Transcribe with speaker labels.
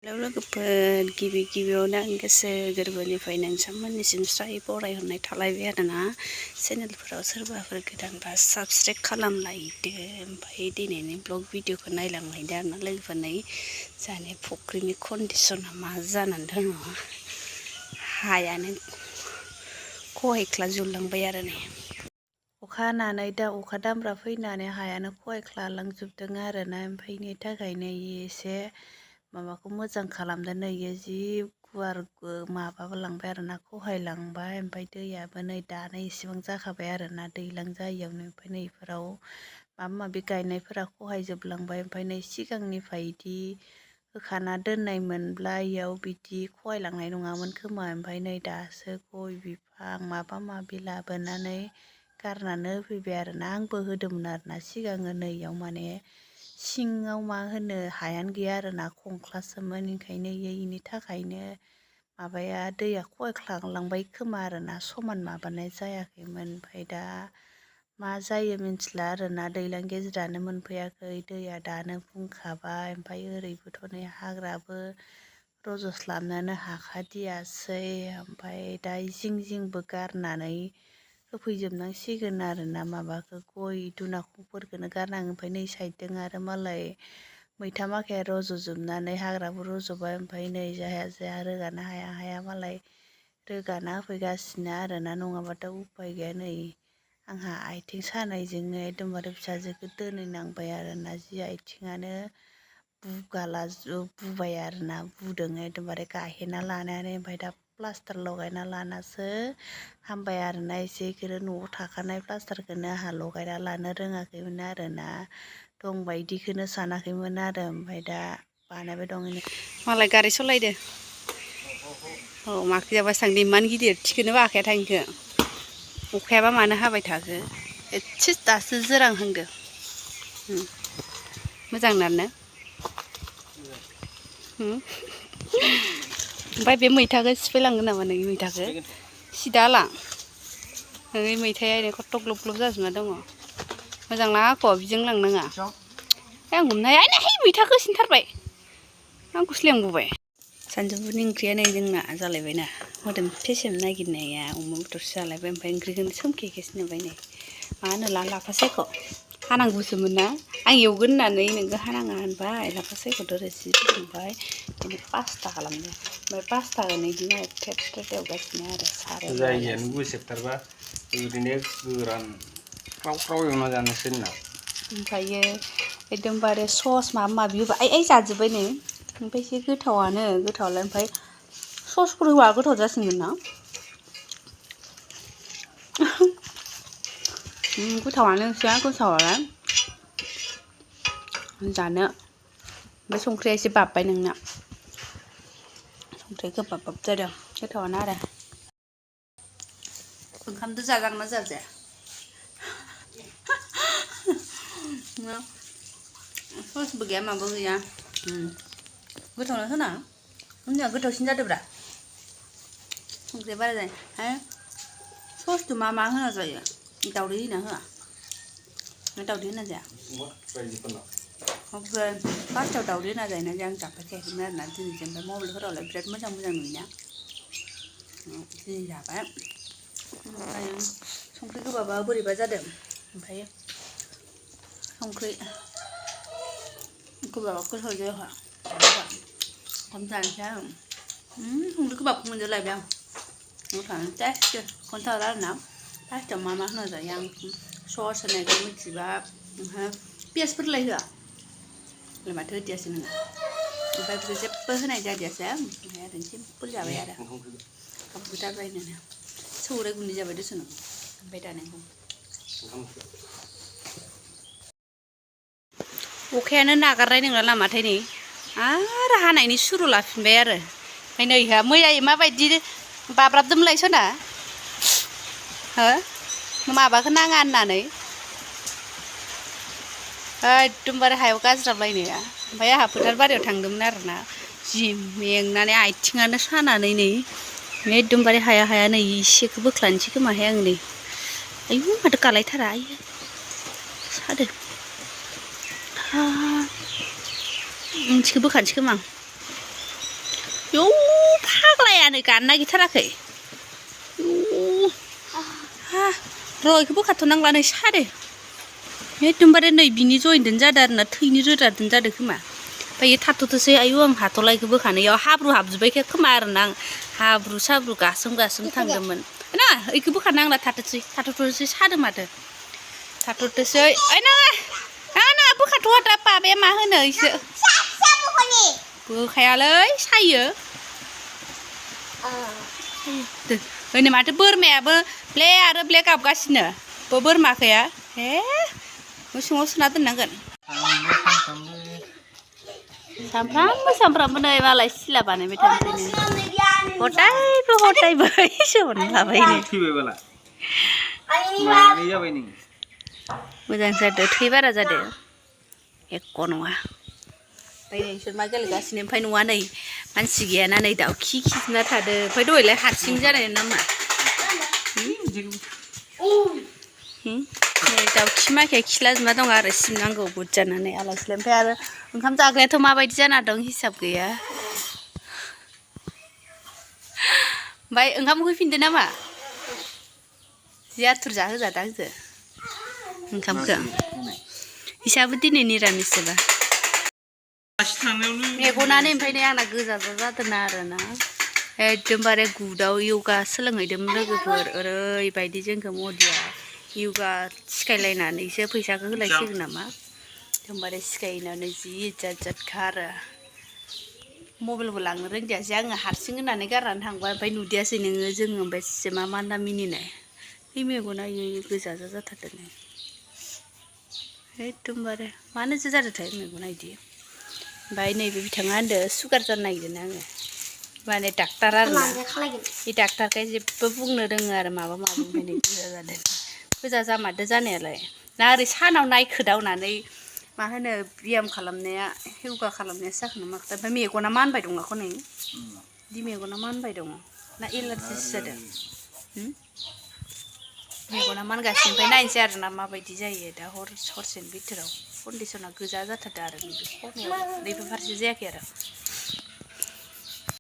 Speaker 1: लोगोफोर गिबियावनो आं गोसो गोरबोनिफ्राय नोंथांमोननिसिम स्राय बरायहरनाय थालायबाय आरोना चेनेलफोराव सोरबाफोर गोदानबा साबसक्राइब खालामलायदो ओमफ्राय दिनैनि ब्लग भिडिअखौ नायलांलायदो आरोना लोगोफोर नै जोंहानि फुख्रिनि कन्डिसना मा जानानै दङ हायानो खहायख्लाजोबलांबाय आरो नै अखा हानानै दा अखा दामब्रा फैनानै हायानो खहायख्लालांजोबदों आरोना ओमफ्राय बेनि थाखायनो एसे माबाखौ मोजां खालामदों नै जि गुवार माबाबो लांबाय आरोना खहायलांबाय ओमफ्राय दैयाबो नै दानो इसेबां जाखाबाय आरोना दैज्लां जायैयावनो ओमफ्राय नैफोराव माबा माबि गायनायफोरा खहायजोबलांबाय ओमफ्राय नै सिगांनिफ्राय बिदि होखाना दोननाय मोनब्ला इयाव बिदि खहायलांनाय नङामोन खोमा ओमफ्राय नै दासो गय बिफां माबा माबि लाबोनानै गारनानै होफैबाय आरोना आंबो होदोंमोन आरोना सिगाङो नैयाव माने सिङाव मा होनो हायानो गैया आरोना खंख्लासोमोन ओंखायनो इनि थाखायनो माबाया दैया खहायख्लांलांबाय खोमा आरोना समान माबानाय जायाखैमोन ओमफ्राय दा मा जायो मिथिला आरोना दैज्लां गेजेरानो मोनफैयाखै दैया दानो बुंखाबाय ओमफ्राय ओरैबोथ' नै हाग्राबो रजस्लाबनोनो हाखादियासै ओमफ्राय दा जिं जिंबो गारनानै होफैजोबनांसिगोन आरोना माबाखौ गय दुनाखंफोरखौनो गारनांगोन ओमफ्राय नै साइडजों आरो मालाय मैथा माखाया रज'जोबनानै हाग्राबो रज'बाय ओमफ्राय नै जाया रोगानो हाया मालाय रोगाना होफैगासिनो आरोना नङाबाथ' उफाय गैया नै आंहा आथिं सानायजोंनो एकदमबारे फिसाजोखौ दोनहैनांबाय आरोना जि आथिङानो बुबाय आरोना बुदों एकदमबारे गाहेना लानानै ओमफ्राय दा प्लास्टार लगायना लानासो हामबाय आरोना एसे बेखौनो न'आव थाखानाय प्लास्टारखौनो आंहा लगायना लानो रोङाखैमोन आरोना दंबायदिखौनो सानाखैमोन आरो ओमफ्राय दा बानायबाय दं मालाय गारि सालायदो औ माखो जाबाय थांदो इमान गिदिर थिखोनो बाखाया थांखो अखायाबा मानो हाबाय थाखो एसे दासो जोरांहांदो मोजां नानो ओमफ्राय बे मैथाखौ सिफायलांगोन नामा नोंनि मैथाखौ सिदा लां नोंनि मैथाया ओरैनो खथ्थ' ग्लब ग्लब जाजोबना दङ मोजां लाङाख' बिजों लांनाङा आं हमनो हाया है मैथाखौ सिनथारबाय आंखौसो लेंबावबाय सानजौफुनि ओंख्रिया नै जोंना जालायबायना मोदोम फेसेमनो नागिरनाया अमा बेदरसो जालायबाय ओमफ्राय ओंख्रिखौनो सोमखेखेसो नुबाय नै मा होनोला लाफा सायख' हानांगौसोमोन ना आं एवगोन होननानै नोंखौ हानाङा होनबाय लाफा सायख'खौ रोसि फुदुंबाय बिदिनो पास्ता खालामदों ओमफ्राय पास्ताखौनो बिदिनो थेब थेब एवगासिनो आरो सारायाव
Speaker 2: जायगायानो गुसेबथारबा ओरैनो गोरान ख्राव ख्राव एवना जानोसै होनना
Speaker 1: ओमफ्रायो एकदमबारे सस माबा माबि होबा आइ जाजोब्बाय नै ओमफ्राय एसे गोथावालाय ओमफ्राय ससफोर होबा गोथाव जासिनगोन ना गोथावानो एसे गोथावालाय जानो ओमफ्राय संख्रिया एसे बाबबाय नोंना संख्रि गोबाब जादों गोथावानो आरो ओंखामजों जाजागोन ना जाजाया ससबो गैया माबो गैया गोथावनो होना जोंनिया गोथावसिन जादोंब्रा संख्रिया बारा जायो ससथ' मा होना जायो दावदै होना होआ दावदै होना जाया ओमफ्राय फार्स्टआव दावदै होना जायोना जाया आं जाफेरखायाखैमोन आरोना दिनैसो ओमफ्राय मबाइलफोरावलाय बिराद मोजां नुयोना दिनै जाबाय ओमफ्राय संख्रि गोबाबा बोरैबा जादों ओमफ्राय संख्रि गोबाबा गोथाव जायाखै ओंखाम जानोसै आरो संख्रि गोबाबखौ मोनजालायबाय आं थानो टेस्ट खोन्थाहर आरोना फार्स्टआव मा होना जायो आं सस होनायखौ मिथिबा ओमफ्राय पियासफोरलाय होआ माथो होदियासै नोङो ओमफ्राय बिदि जेबो होनाय जादियासै ओमफ्राय ओरैनो सिम्पोल जाबाय आरो गाबगोदाबायनो सौराय गुन्दै जाबाय दस' नों ओमफ्राय दानांगौ अखायानो नागारनाय नंला नामाथाय नै आरो हानायनि सुरु लाफिनबाय आरो ओमफ्राय नैहा मैया माबायदि बाब्राबदोंमोनलाय सना हो माबाखौ नाङा होननानै एकदमबारे हायाव गाज्राबलायनाया ओमफ्राय आंहा फोथार बारियाव थांदोंमोन आरोना जि मेंनानै आथिङानो सानानै नै एकदमबारे हाया नै इसेखौ बोख्लानोसै खोमाहाय आं नै आयु माथो गालायथारा आयु सादो मोनसेखौ बोखानोसै खोमा आं यौ फाग्लायानो गानो नागिरथाराखै र' इखौ बोखाथ'नांला नै सादो एकदमबारे नै बिनि जयेनदोनो जादों आरोना थैनि रोदादोनो जादों खोमा ओमफ्राय थाथ'थोसै आयु आं हाथ'ला इखौ बोखानो इयाव हाब्रु हाबजोब्बाय खोमा आरोना आं हाब्रु साब्रु गासोम थांदोंमोन ना इखौ बोखानांला थाथ'थोसै सादो माथो थाथ'थोसै ओइ नाङा बोखाथ'आ दा बाबाया मा होनो इसो बोखायालै सायो ओइनै माथो बोरमायाबो ब्ले आरो ब्ले गाबगासिनो बोरमाखैया हे न' सिङाव सोना दोननांगोन सामफ्रामबो नै मालाय सिला बानायबाय थानोसै हदायबो इसो मोनलाबायनो मोजां जादो थै बारा जादो एख' नङा ओमफ्राय नोंसोर मा गेलेगासिनो ओमफ्राय नङा नै मानसि गैयाना नै दाउ खिना थादो ओमफ्राय दहायलाय हारसिं जानाय नामा नै दाउखि माखाया खिलाजोबना दं आरो सिबनांगौ बुरजानानै आलासिलाय ओमफ्राय आरो ओंखाम जाग्रायाथ' माबायदि जाना दं हिसाब गैया ओमफ्राय ओंखाम उखैफिनदो नामा जि आथुर जाहोजादां आंजो ओंखामखौ इसाबो दिनै निरामिसबा मेगनानो ओमफ्राय नै आंना गोजा जादों आरोना एकदमबारे गुदाव यगा सोलोंहैदोंमोन लोगोफोर ओरैबायदि जोंखौ मदिया यगा सिखायलायनानैसो फैसाखौ होलायसिगोन नामा एकदमबारे सिखायनानै जि इज्जतखा आरो मबाइलबो लांनो रोंदियासै आङो हारसिं होननानै गारनानै थांबाय ओमफ्राय नुदियासै नोङो जोङो ओमफ्राय मा होनना मिनिनाय बे मेगना गोजा जाथारदों एकदमबारे मानोसो जादोंथाय मेगना इदि ओमफ्राय नैबे बिथाङा होनदो सुगार जानो नागिरदों आङो माने डाक्टार आरोना बे डाक्टारखाय जेबो बुंनो रोङो आरो माबा माबि ओंखायनो गोजा जादों गोजा जामारदो जानायालाय ना ओरै सानाव नायखोदावनानै मा होनो ब्याम खालामनाया यगा खालामनायासो जाखोना माखो ओमफ्राय मेगना मानबाय दं आखौ नै बिदि मेगना मानबाय दङ ना एलार्जिसो जादों मेगना मानगासिनो ओमफ्राय नायनोसै आरोना माबायदि जायो दा हरसेनि बिथोराव कन्डिसना गोजा जाथारदों आरो नैबे खर'आव नैबे फारसे जायाखै आरो